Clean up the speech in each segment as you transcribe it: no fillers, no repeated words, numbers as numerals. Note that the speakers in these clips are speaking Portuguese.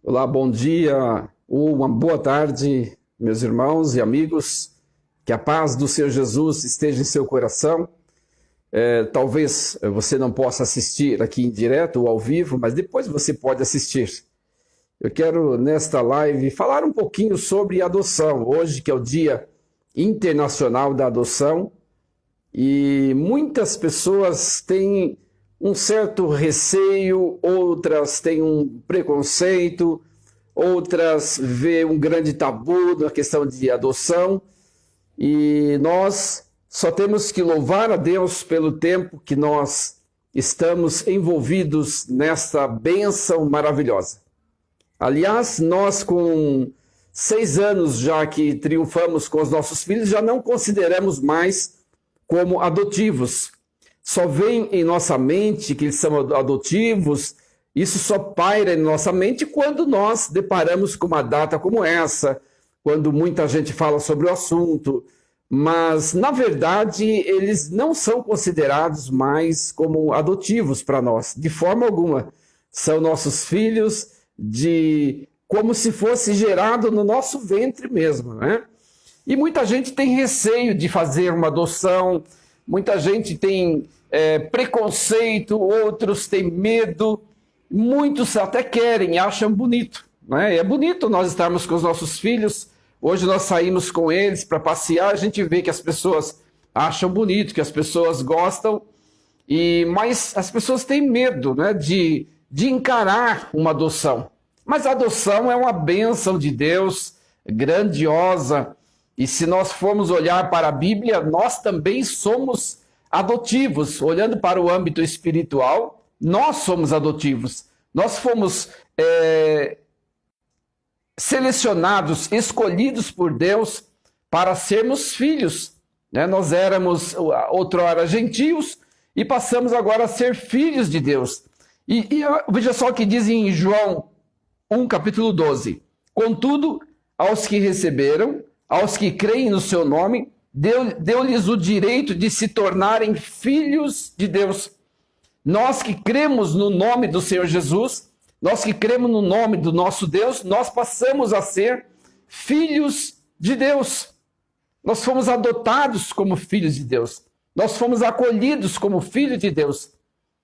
Olá, bom dia ou uma boa tarde, meus irmãos e amigos. Que a paz do Senhor Jesus esteja em seu coração. Talvez você não possa assistir aqui em direto ou ao vivo, mas depois você pode assistir. Eu quero, nesta live, falar um pouquinho sobre adoção. Hoje, que é o Dia Internacional da Adoção, e muitas pessoas têm um certo receio, outras têm um preconceito, outras vê um grande tabu na questão de adoção, e nós só temos que louvar a Deus pelo tempo que nós estamos envolvidos nesta bênção maravilhosa. Aliás, nós com 6 anos já que triunfamos com os nossos filhos, já não consideramos mais como adotivos. Só vem em nossa mente que eles são adotivos, isso só paira em nossa mente quando nós deparamos com uma data como essa, quando muita gente fala sobre o assunto, mas na verdade eles não são considerados mais como adotivos para nós, de forma alguma. São nossos filhos, como se fosse gerado no nosso ventre mesmo, né? E muita gente tem receio de fazer uma adoção, muita gente tem preconceito, outros têm medo, muitos até querem, acham bonito, né? É bonito nós estarmos com os nossos filhos. Hoje nós saímos com eles para passear, a gente vê que as pessoas acham bonito, que as pessoas gostam, mas as pessoas têm medo, né, de encarar uma adoção. Mas a adoção é uma bênção de Deus, grandiosa, e se nós formos olhar para a Bíblia, nós também somos adotivos. Olhando para o âmbito espiritual, nós somos adotivos. Nós fomos selecionados, escolhidos por Deus para sermos filhos, né? Nós éramos outrora gentios e passamos agora a ser filhos de Deus. E veja só o que diz em João 1, capítulo 12. Contudo, aos que receberam, aos que creem no seu nome, deu-lhes o direito de se tornarem filhos de Deus. Nós que cremos no nome do Senhor Jesus, nós que cremos no nome do nosso Deus, nós passamos a ser filhos de Deus. Nós fomos adotados como filhos de Deus. Nós fomos acolhidos como filhos de Deus.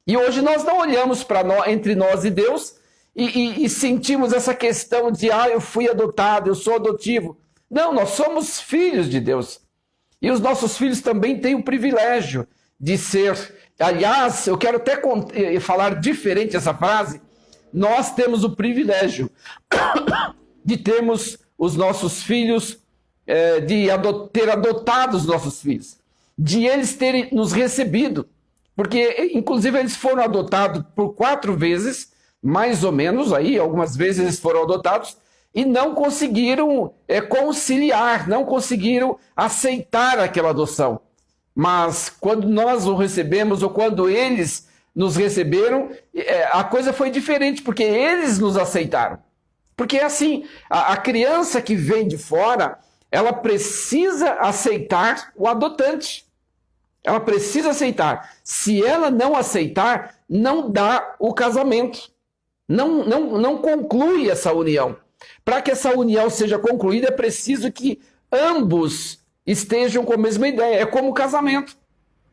E hoje nós não olhamos entre nós e Deus e sentimos essa questão de, eu fui adotado, eu sou adotivo. Não, nós somos filhos de Deus. E os nossos filhos também têm o privilégio de ser. Aliás, eu quero até falar diferente essa frase. Nós temos o privilégio de termos os nossos filhos, ter adotado os nossos filhos, de eles terem nos recebido. Porque, inclusive, eles foram adotados por 4 vezes, mais ou menos, algumas vezes eles foram adotados, e não conseguiram conciliar, não conseguiram aceitar aquela adoção. Mas quando nós o recebemos, ou quando eles nos receberam, a coisa foi diferente, porque eles nos aceitaram. Porque é assim, a criança que vem de fora, ela precisa aceitar o adotante. Ela precisa aceitar. Se ela não aceitar, não dá o casamento. Não conclui essa união. Para que essa união seja concluída, é preciso que ambos estejam com a mesma ideia. É como o casamento.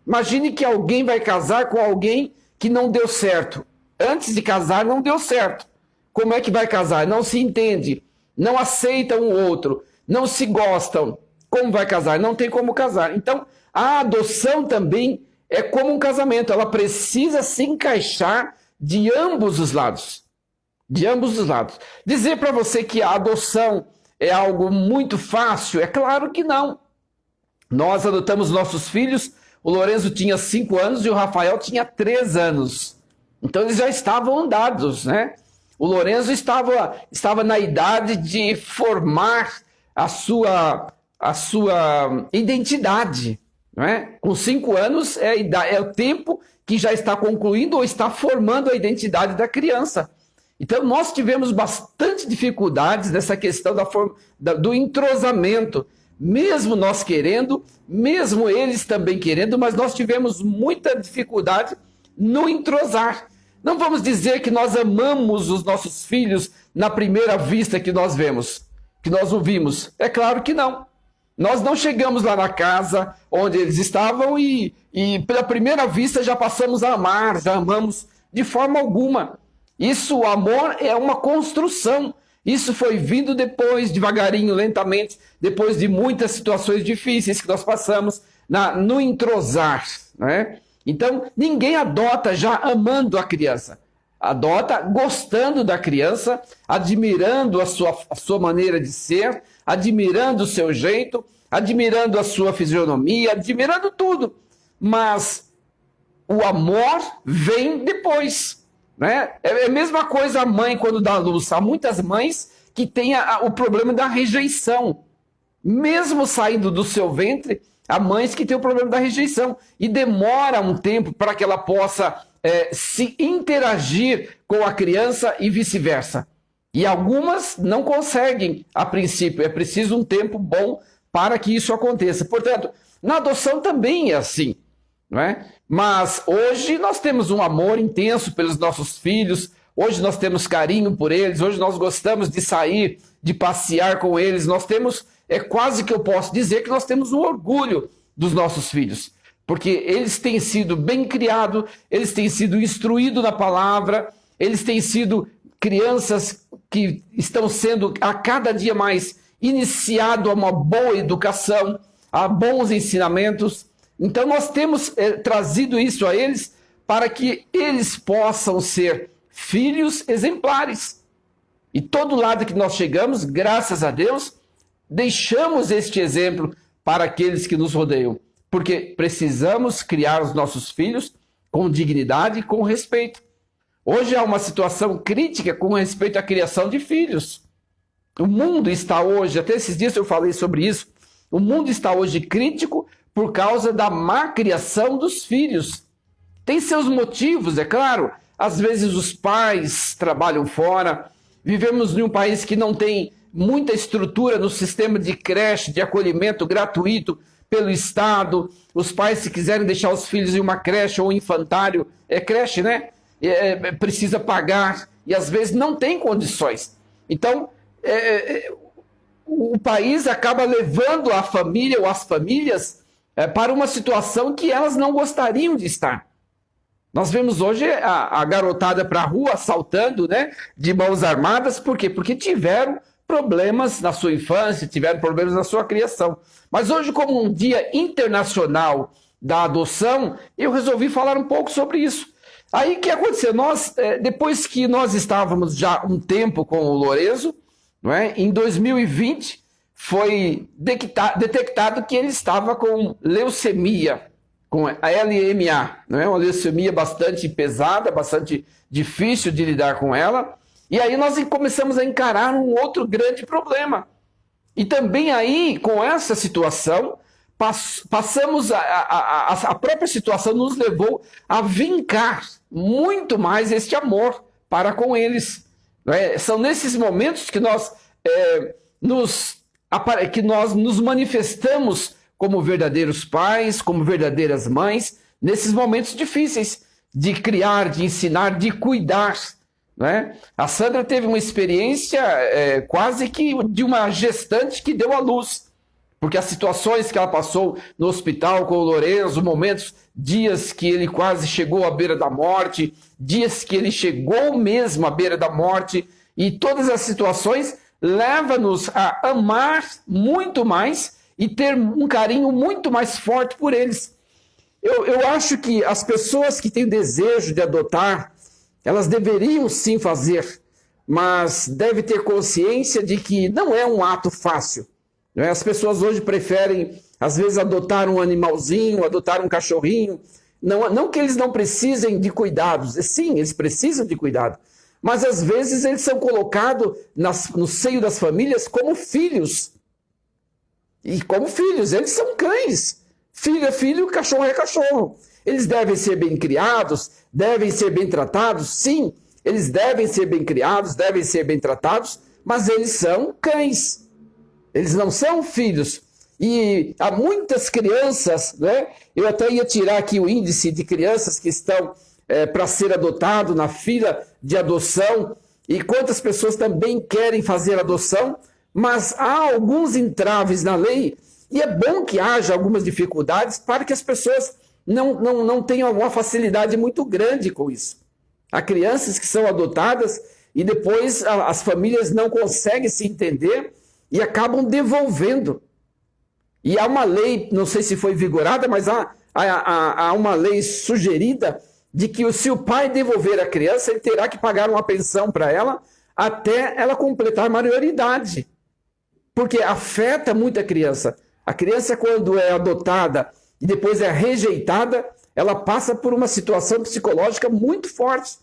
Imagine que alguém vai casar com alguém que não deu certo. Antes de casar, não deu certo. Como é que vai casar? Não se entende, não aceitam o outro, não se gostam. Como vai casar? Não tem como casar. Então, a adoção também é como um casamento. Ela precisa se encaixar de ambos os lados. De ambos os lados. Dizer para você que a adoção é algo muito fácil, é claro que não. Nós adotamos nossos filhos, o Lorenzo tinha 5 anos e o Rafael tinha 3 anos. Então eles já estavam andados, né? O Lorenzo estava na idade de formar a sua identidade, não é? Com 5 anos é o tempo que já está concluindo ou está formando a identidade da criança. Então, nós tivemos bastante dificuldades nessa questão do entrosamento, mesmo nós querendo, mesmo eles também querendo, mas nós tivemos muita dificuldade no entrosar. Não vamos dizer que nós amamos os nossos filhos na primeira vista que nós vemos, que nós ouvimos? É claro que não. Nós não chegamos lá na casa onde eles estavam e pela primeira vista já passamos a amar, já amamos de forma alguma. Isso, o amor, é uma construção. Isso foi vindo depois, devagarinho, lentamente, depois de muitas situações difíceis que nós passamos no entrosar, né? Então, ninguém adota já amando a criança. Adota gostando da criança, admirando a sua maneira de ser, admirando o seu jeito, admirando a sua fisionomia, admirando tudo. Mas o amor vem depois, né? É a mesma coisa a mãe quando dá luz. Há muitas mães que têm o problema da rejeição. Mesmo saindo do seu ventre, há mães que têm o problema da rejeição. E demora um tempo para que ela possa se interagir com a criança e vice-versa. E algumas não conseguem a princípio. É preciso um tempo bom para que isso aconteça. Portanto, na adoção também é assim, não é? Mas hoje nós temos um amor intenso pelos nossos filhos, hoje nós temos carinho por eles, hoje nós gostamos de sair, de passear com eles, nós temos, quase que eu posso dizer que nós temos um orgulho dos nossos filhos, porque eles têm sido bem criados, eles têm sido instruídos na palavra, eles têm sido crianças que estão sendo a cada dia mais iniciado a uma boa educação, a bons ensinamentos. Então nós temos trazido isso a eles para que eles possam ser filhos exemplares. E todo lado que nós chegamos, graças a Deus, deixamos este exemplo para aqueles que nos rodeiam. Porque precisamos criar os nossos filhos com dignidade e com respeito. Hoje há uma situação crítica com respeito à criação de filhos. O mundo está hoje, até esses dias eu falei sobre isso, o mundo está hoje crítico por causa da má criação dos filhos. Tem seus motivos, é claro. Às vezes os pais trabalham fora, vivemos em um país que não tem muita estrutura no sistema de creche, de acolhimento gratuito pelo Estado. Os pais, se quiserem deixar os filhos em uma creche ou um infantário, creche, né? Precisa pagar e às vezes não tem condições. Então, o país acaba levando a família ou as famílias para uma situação que elas não gostariam de estar. Nós vemos hoje a garotada para a rua assaltando, né, de mãos armadas. Por quê? Porque tiveram problemas na sua infância, tiveram problemas na sua criação. Mas hoje, como um dia internacional da adoção, eu resolvi falar um pouco sobre isso. Aí o que aconteceu? Depois que nós estávamos já um tempo com o Lorenzo, não é? Em 2020 foi detectado que ele estava com leucemia, com a LMA, não é? Uma leucemia bastante pesada, bastante difícil de lidar com ela. E aí nós começamos a encarar um outro grande problema. E também aí, com essa situação, passamos a própria situação nos levou a vincar muito mais este amor para com eles. São nesses momentos que nós nos manifestamos como verdadeiros pais, como verdadeiras mães, nesses momentos difíceis de criar, de ensinar, de cuidar. Né? A Sandra teve uma experiência quase que de uma gestante que deu à luz, porque as situações que ela passou no hospital com o Lorenzo, dias que ele quase chegou à beira da morte, dias que ele chegou mesmo à beira da morte, e todas as situações levam-nos a amar muito mais e ter um carinho muito mais forte por eles. Eu acho que as pessoas que têm desejo de adotar, elas deveriam sim fazer, mas deve ter consciência de que não é um ato fácil. As pessoas hoje preferem, às vezes, adotar um animalzinho, adotar um cachorrinho. Não que eles não precisem de cuidados. Sim, eles precisam de cuidado. Mas, às vezes, eles são colocados no seio das famílias como filhos. E como filhos, eles são cães. Filho é filho, cachorro é cachorro. Eles devem ser bem criados, devem ser bem tratados. Sim, eles devem ser bem criados, devem ser bem tratados, mas eles são cães. Eles não são filhos. E há muitas crianças, né? Eu até ia tirar aqui o índice de crianças que estão para ser adotado na fila de adoção. e quantas pessoas também querem fazer adoção, mas há alguns entraves na lei, e é bom que haja algumas dificuldades para que as pessoas não tenham uma facilidade muito grande com isso. Há crianças que são adotadas e depois as famílias não conseguem se entender e acabam devolvendo. E há uma lei, não sei se foi vigorada, mas há uma lei sugerida de que se o pai devolver a criança, ele terá que pagar uma pensão para ela até ela completar a maioridade. Porque afeta muito a criança. A criança, quando é adotada e depois é rejeitada, ela passa por uma situação psicológica muito forte.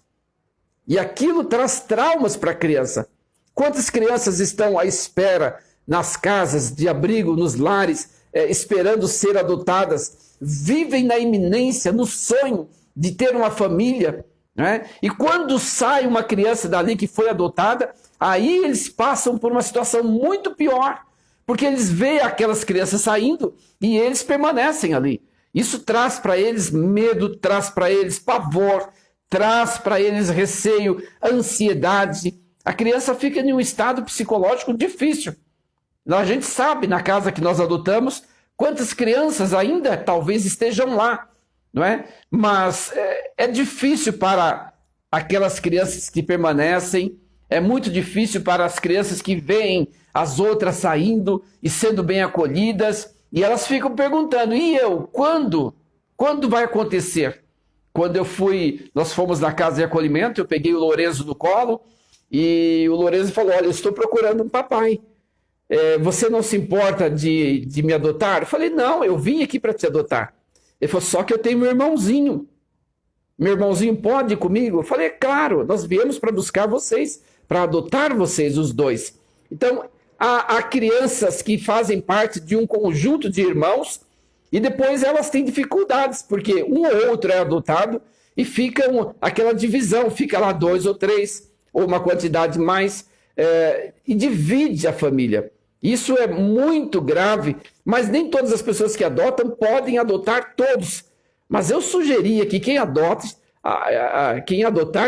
E aquilo traz traumas para a criança. Quantas crianças estão à espera nas casas de abrigo, nos lares, esperando ser adotadas, vivem na iminência, no sonho de ter uma família, né? E quando sai uma criança dali que foi adotada, aí eles passam por uma situação muito pior, porque eles veem aquelas crianças saindo e eles permanecem ali. Isso traz para eles medo, traz para eles pavor, traz para eles receio, ansiedade. A criança fica em um estado psicológico difícil. A gente sabe, na casa que nós adotamos, quantas crianças ainda talvez estejam lá, não é? Mas é difícil para aquelas crianças que permanecem, é muito difícil para as crianças que veem as outras saindo e sendo bem acolhidas, e elas ficam perguntando, e eu, quando? Quando vai acontecer? Quando nós fomos na casa de acolhimento, eu peguei o Lourenço no colo, e o Lourenço falou, olha, eu estou procurando um papai. Você não se importa de me adotar? Eu falei, não, eu vim aqui para te adotar. Ele falou, só que eu tenho meu irmãozinho. Meu irmãozinho pode ir comigo? Eu falei, claro, nós viemos para buscar vocês, para adotar vocês, os dois. Então, há crianças que fazem parte de um conjunto de irmãos e depois elas têm dificuldades, porque um ou outro é adotado e fica aquela divisão, fica lá 2 ou 3, ou uma quantidade mais, e divide a família. Isso é muito grave, mas nem todas as pessoas que adotam podem adotar todos. Mas eu sugeria que quem adotar,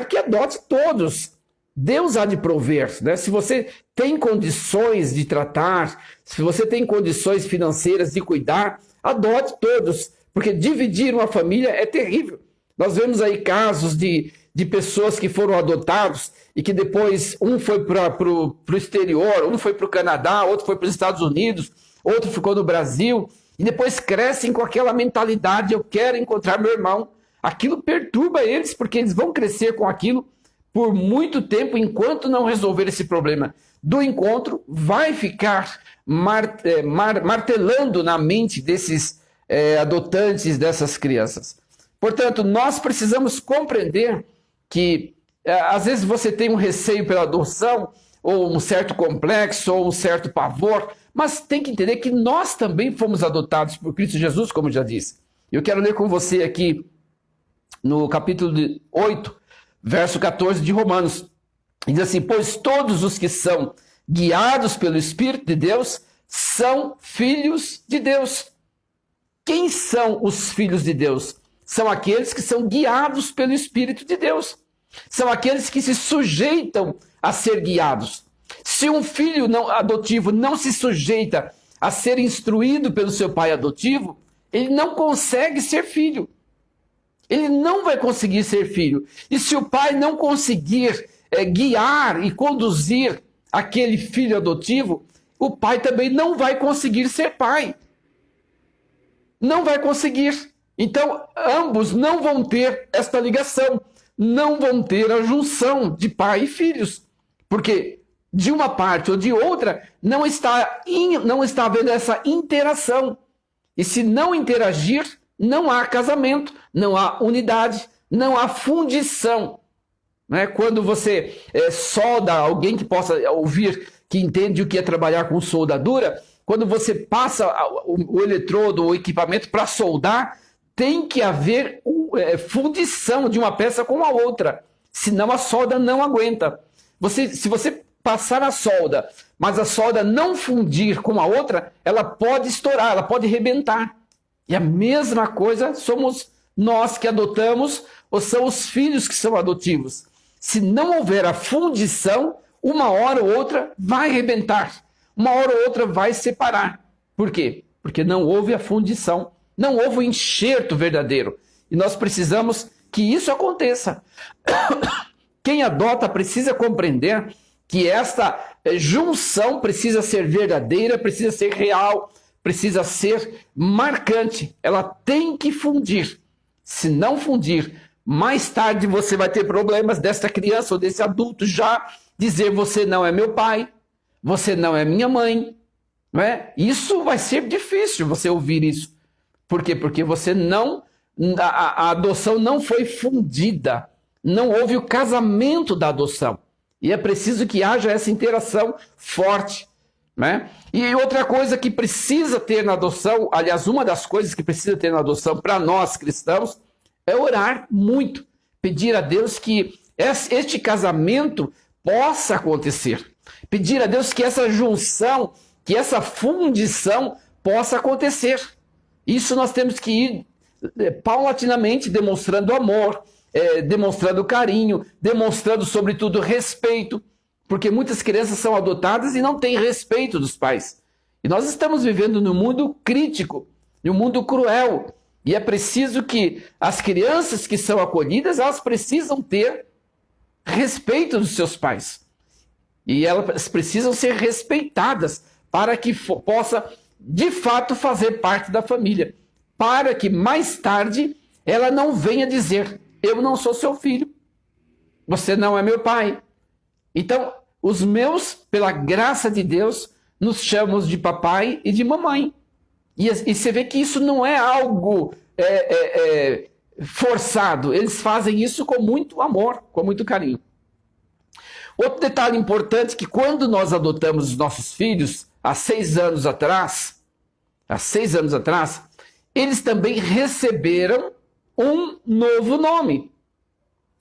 que adote todos. Deus há de prover, né? Se você tem condições de tratar, se você tem condições financeiras de cuidar, adote todos, porque dividir uma família é terrível. Nós vemos aí casos de pessoas que foram adotados e que depois um foi para o exterior, um foi para o Canadá, outro foi para os Estados Unidos, outro ficou no Brasil, e depois crescem com aquela mentalidade, eu quero encontrar meu irmão. Aquilo perturba eles, porque eles vão crescer com aquilo por muito tempo, enquanto não resolver esse problema do encontro, vai ficar martelando na mente desses adotantes, dessas crianças. Portanto, nós precisamos compreender que às vezes você tem um receio pela adoção, ou um certo complexo, ou um certo pavor, mas tem que entender que nós também fomos adotados por Cristo Jesus, como já disse. Eu quero ler com você aqui no capítulo 8, verso 14 de Romanos. Diz assim, pois todos os que são guiados pelo Espírito de Deus são filhos de Deus. Quem são os filhos de Deus? São aqueles que são guiados pelo Espírito de Deus. São aqueles que se sujeitam a ser guiados. Se um filho adotivo não se sujeita a ser instruído pelo seu pai adotivo, ele não consegue ser filho. Ele não vai conseguir ser filho. E se o pai não conseguir guiar e conduzir aquele filho adotivo, o pai também não vai conseguir ser pai. Não vai conseguir. Então, ambos não vão ter esta ligação, não vão ter a junção de pai e filhos, porque de uma parte ou de outra não está havendo essa interação. E se não interagir, não há casamento, não há unidade, não há fundição. Né? Quando você solda, alguém que possa ouvir, que entende o que é trabalhar com soldadura, quando você passa o eletrodo, o equipamento para soldar, tem que haver fundição de uma peça com a outra, senão a solda não aguenta. Se você passar a solda, mas a solda não fundir com a outra, ela pode estourar, ela pode rebentar. E a mesma coisa somos nós que adotamos, ou são os filhos que são adotivos. Se não houver a fundição, uma hora ou outra vai arrebentar, uma hora ou outra vai separar. Por quê? Porque não houve a fundição, não houve o enxerto verdadeiro. E nós precisamos que isso aconteça. Quem adota precisa compreender que esta junção precisa ser verdadeira, precisa ser real, precisa ser marcante. Ela tem que fundir. Se não fundir, mais tarde você vai ter problemas desta criança ou desse adulto já dizer: você não é meu pai, você não é minha mãe. Não é? Isso vai ser difícil você ouvir isso. Por quê? Porque você não, a adoção não foi fundida. Não houve o casamento da adoção. E é preciso que haja essa interação forte. Né? E outra coisa que precisa ter na adoção, aliás, uma das coisas que precisa ter na adoção para nós cristãos, é orar muito. Pedir a Deus que este casamento possa acontecer. Pedir a Deus que essa junção, que essa fundição possa acontecer. Isso nós temos que ir paulatinamente demonstrando amor, demonstrando carinho, demonstrando sobretudo respeito, porque muitas crianças são adotadas e não têm respeito dos pais. E nós estamos vivendo num mundo crítico, num mundo cruel, e é preciso que as crianças que são acolhidas, elas precisam ter respeito dos seus pais. E elas precisam ser respeitadas para que possa, de fato, fazer parte da família. Para que mais tarde ela não venha dizer: eu não sou seu filho, você não é meu pai. Então, os meus, pela graça de Deus, nos chamamos de papai e de mamãe. E você vê que isso não é algo forçado. Eles fazem isso com muito amor, com muito carinho. Outro detalhe importante é que quando nós adotamos os nossos filhos, há 6 anos atrás, eles também receberam um novo nome.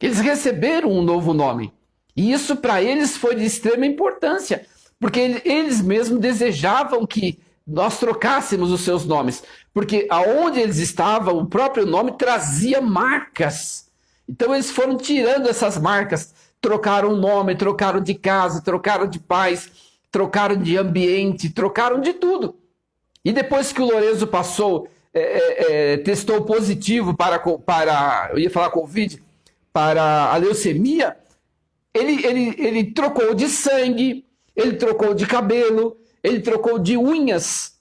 Eles receberam um novo nome. E isso para eles foi de extrema importância, porque eles mesmos desejavam que nós trocássemos os seus nomes, porque aonde eles estavam, o próprio nome trazia marcas. Então eles foram tirando essas marcas, trocaram o nome, trocaram de casa, trocaram de pais, trocaram de ambiente, trocaram de tudo. E depois que o Lorenzo testou positivo para eu ia falar Covid, para a leucemia, ele trocou de sangue, ele trocou de cabelo, ele trocou de unhas.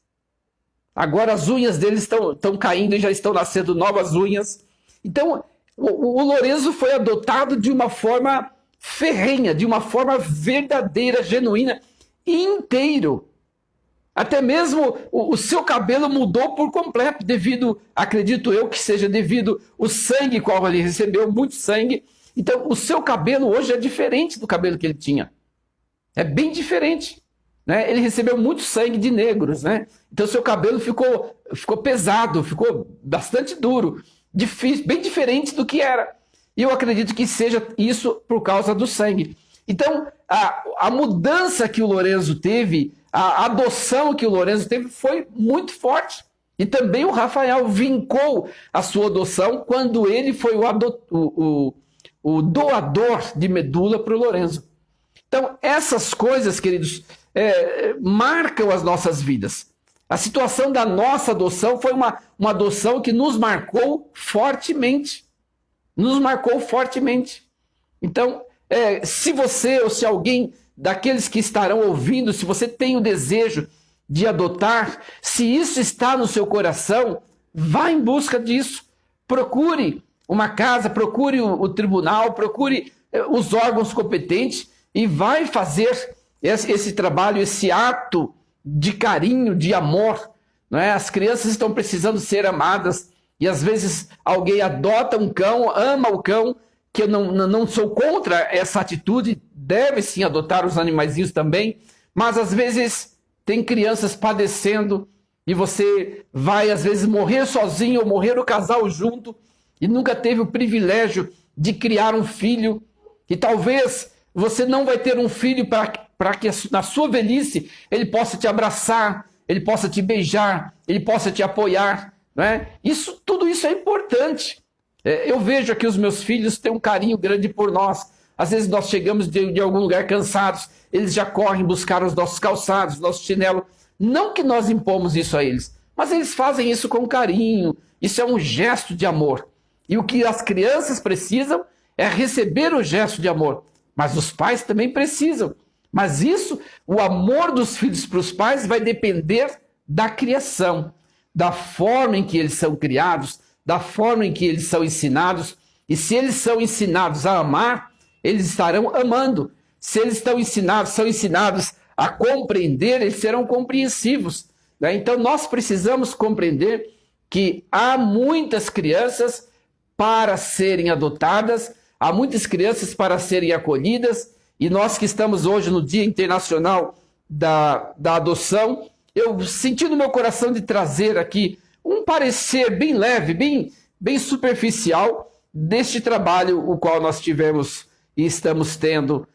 Agora as unhas dele estão caindo e já estão nascendo novas unhas. Então, o Lorenzo foi adotado de uma forma ferrenha, de uma forma verdadeira, genuína, inteiro. Até mesmo o seu cabelo mudou por completo, devido, acredito eu, que seja devido ao sangue qual ele recebeu, muito sangue. Então, o seu cabelo hoje é diferente do cabelo que ele tinha. É bem diferente. Né? Ele recebeu muito sangue de negros. Né? Então, seu cabelo ficou pesado, ficou bastante duro, difícil, bem diferente do que era. E eu acredito que seja isso por causa do sangue. Então, a mudança que o Lorenzo teve, a adoção que o Lorenzo teve foi muito forte. E também o Rafael vincou a sua adoção quando ele foi o doador de medula para o Lorenzo. Então, essas coisas, queridos, marcam as nossas vidas. A situação da nossa adoção foi uma adoção que nos marcou fortemente. Nos marcou fortemente. Então, se você ou se alguém daqueles que estarão ouvindo, se você tem o desejo de adotar, se isso está no seu coração, vá em busca disso. Procure uma casa, procure o tribunal, procure os órgãos competentes e vai fazer esse trabalho, esse ato de carinho, de amor. Não é? As crianças estão precisando ser amadas e às vezes alguém adota um cão, ama o cão, que eu não sou contra essa atitude, deve sim adotar os animaizinhos também, mas às vezes tem crianças padecendo e você vai às vezes morrer sozinho ou morrer o casal junto e nunca teve o privilégio de criar um filho, e talvez você não vai ter um filho para que na sua velhice ele possa te abraçar, ele possa te beijar, ele possa te apoiar. Né? Tudo isso é importante. Eu vejo aqui os meus filhos têm um carinho grande por nós. Às vezes nós chegamos de algum lugar cansados, eles já correm buscar os nossos calçados, nosso chinelo. Não que nós impomos isso a eles, mas eles fazem isso com carinho. Isso é um gesto de amor. E o que as crianças precisam é receber o gesto de amor. Mas os pais também precisam. Mas isso, o amor dos filhos para os pais vai depender da criação, da forma em que eles são criados, da forma em que eles são ensinados. E se eles são ensinados a amar, eles estarão amando. Se eles são ensinados a compreender, eles serão compreensivos. Né? Então nós precisamos compreender que há muitas crianças para serem adotadas, há muitas crianças para serem acolhidas, e nós que estamos hoje no Dia Internacional da Adoção, eu senti no meu coração de trazer aqui um parecer bem leve, bem superficial deste trabalho o qual nós tivemos e estamos tendo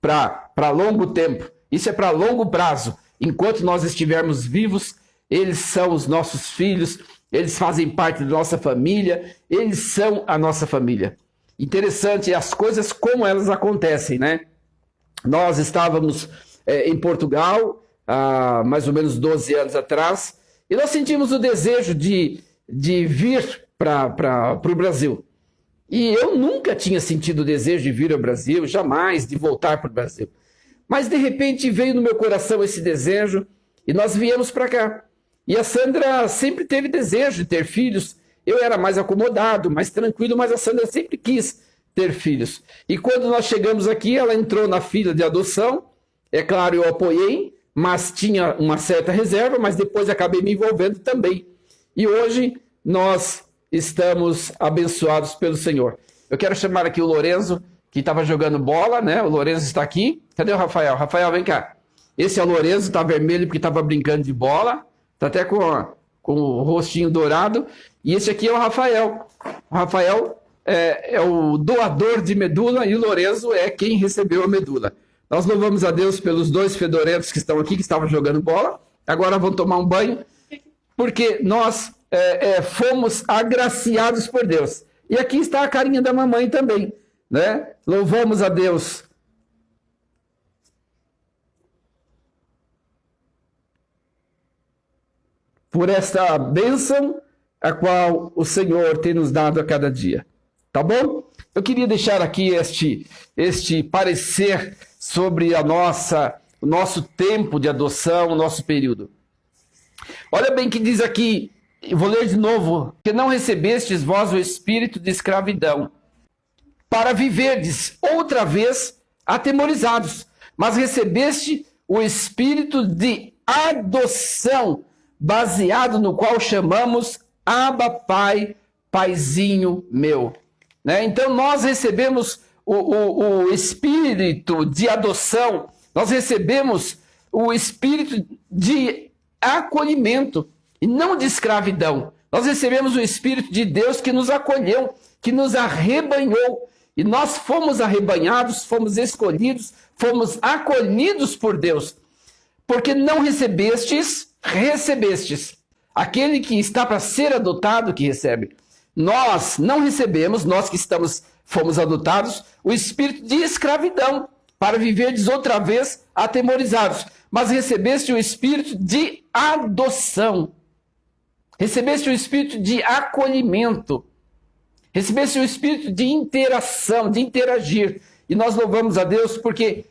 para longo tempo. Isso é para longo prazo. Enquanto nós estivermos vivos, eles são os nossos filhos, eles fazem parte da nossa família, eles são a nossa família. Interessante as coisas como elas acontecem, né? Nós estávamos em Portugal há mais ou menos 12 anos atrás e nós sentimos o desejo de vir para o Brasil. E eu nunca tinha sentido o desejo de vir ao Brasil, jamais de voltar para o Brasil. Mas de repente veio no meu coração esse desejo e nós viemos para cá. E a Sandra sempre teve desejo de ter filhos. Eu era mais acomodado, mais tranquilo, mas a Sandra sempre quis ter filhos. E quando nós chegamos aqui, ela entrou na fila de adoção. É claro, eu apoiei, mas tinha uma certa reserva, mas depois acabei me envolvendo também. E hoje nós estamos abençoados pelo Senhor. Eu quero chamar aqui o Lorenzo, que estava jogando bola, né? O Lorenzo está aqui. Cadê o Rafael? Rafael, vem cá. Esse é o Lorenzo, está vermelho porque estava brincando de bola. Está até com o rostinho dourado. E esse aqui é o Rafael. O Rafael é o doador de medula e o Lorenzo é quem recebeu a medula. Nós louvamos a Deus pelos dois fedorentos que estão aqui, que estavam jogando bola. Agora vão tomar um banho, porque nós fomos agraciados por Deus. E aqui está a carinha da mamãe também, né? Louvamos a Deus. Por esta bênção a qual o Senhor tem nos dado a cada dia. Tá bom? Eu queria deixar aqui este parecer sobre o nosso tempo de adoção, o nosso período. Olha bem que diz aqui, eu vou ler de novo, que não recebestes vós o espírito de escravidão, para viverdes outra vez atemorizados, mas recebeste o espírito de adoção, baseado no qual chamamos Abba Pai, Paizinho meu. Né? Então nós recebemos o espírito de adoção, nós recebemos o espírito de acolhimento e não de escravidão. Nós recebemos o espírito de Deus que nos acolheu, que nos arrebanhou. E nós fomos arrebanhados, fomos escolhidos, fomos acolhidos por Deus. Porque não recebestes, recebestes. Aquele que está para ser adotado que recebe. Nós não recebemos, nós que fomos adotados, o espírito de escravidão, para viverdes outra vez atemorizados. Mas recebeste o espírito de adoção. Recebeste o espírito de acolhimento. Recebeste o espírito de interação, de interagir. E nós louvamos a Deus porque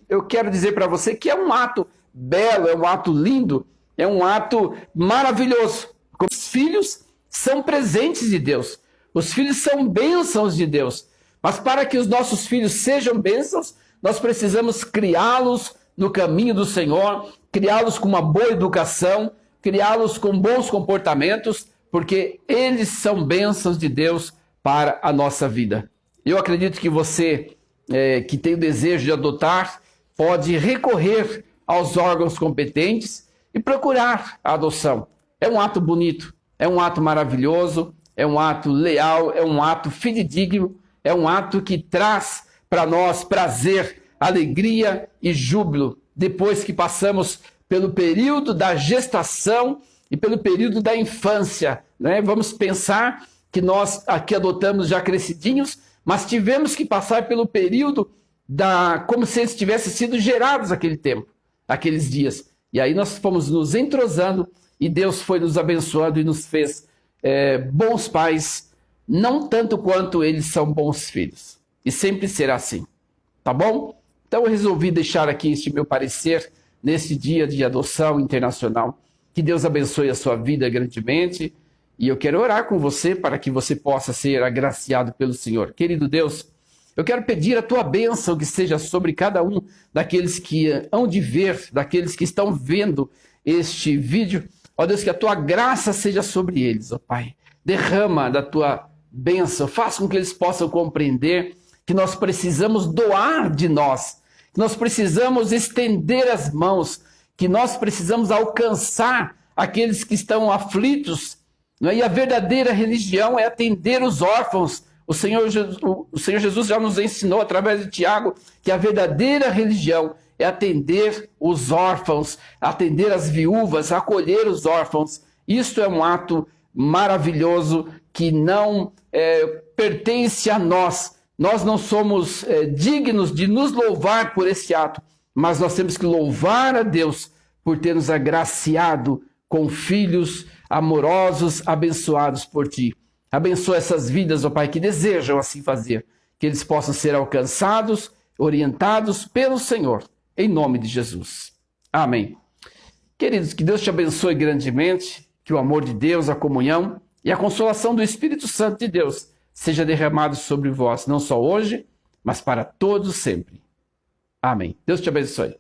eu quero dizer para você que é um ato belo, é um ato lindo, é um ato maravilhoso. Os filhos são presentes de Deus. Os filhos são bênçãos de Deus. Mas para que os nossos filhos sejam bênçãos, nós precisamos criá-los no caminho do Senhor, criá-los com uma boa educação, criá-los com bons comportamentos, porque eles são bênçãos de Deus para a nossa vida. Eu acredito que você que tem o desejo de adotar pode recorrer aos órgãos competentes e procurar a adoção. É um ato bonito, é um ato maravilhoso, é um ato leal, é um ato fidedigno, é um ato que traz para nós prazer, alegria e júbilo, depois que passamos pelo período da gestação e pelo período da infância. Né? Vamos pensar que nós aqui adotamos já crescidinhos, mas tivemos que passar pelo período como se eles tivessem sido gerados naquele tempo, aqueles dias. E aí nós fomos nos entrosando e Deus foi nos abençoando e nos fez bons pais, não tanto quanto eles são bons filhos. E sempre será assim, tá bom? Então eu resolvi deixar aqui este meu parecer nesse dia de adoção internacional. Que Deus abençoe a sua vida grandemente. E eu quero orar com você para que você possa ser agraciado pelo Senhor. Querido Deus, eu quero pedir a tua bênção que seja sobre cada um daqueles que hão de ver, daqueles que estão vendo este vídeo. Ó Deus, que a tua graça seja sobre eles, ó Pai. Derrama da tua bênção, faça com que eles possam compreender que nós precisamos doar de nós, que nós precisamos estender as mãos, que nós precisamos alcançar aqueles que estão aflitos. E a verdadeira religião é atender os órfãos. O Senhor Jesus já nos ensinou através de Tiago que a verdadeira religião é atender os órfãos, atender as viúvas, acolher os órfãos. Isto é um ato maravilhoso que não pertence a nós. Nós não somos dignos de nos louvar por esse ato, mas nós temos que louvar a Deus por ter nos agraciado com filhos amorosos, abençoados por Ti. Abençoa essas vidas, ó Pai, que desejam assim fazer, que eles possam ser alcançados, orientados pelo Senhor, em nome de Jesus. Amém. Queridos, que Deus te abençoe grandemente, que o amor de Deus, a comunhão e a consolação do Espírito Santo de Deus seja derramado sobre vós, não só hoje, mas para todos sempre. Amém. Deus te abençoe.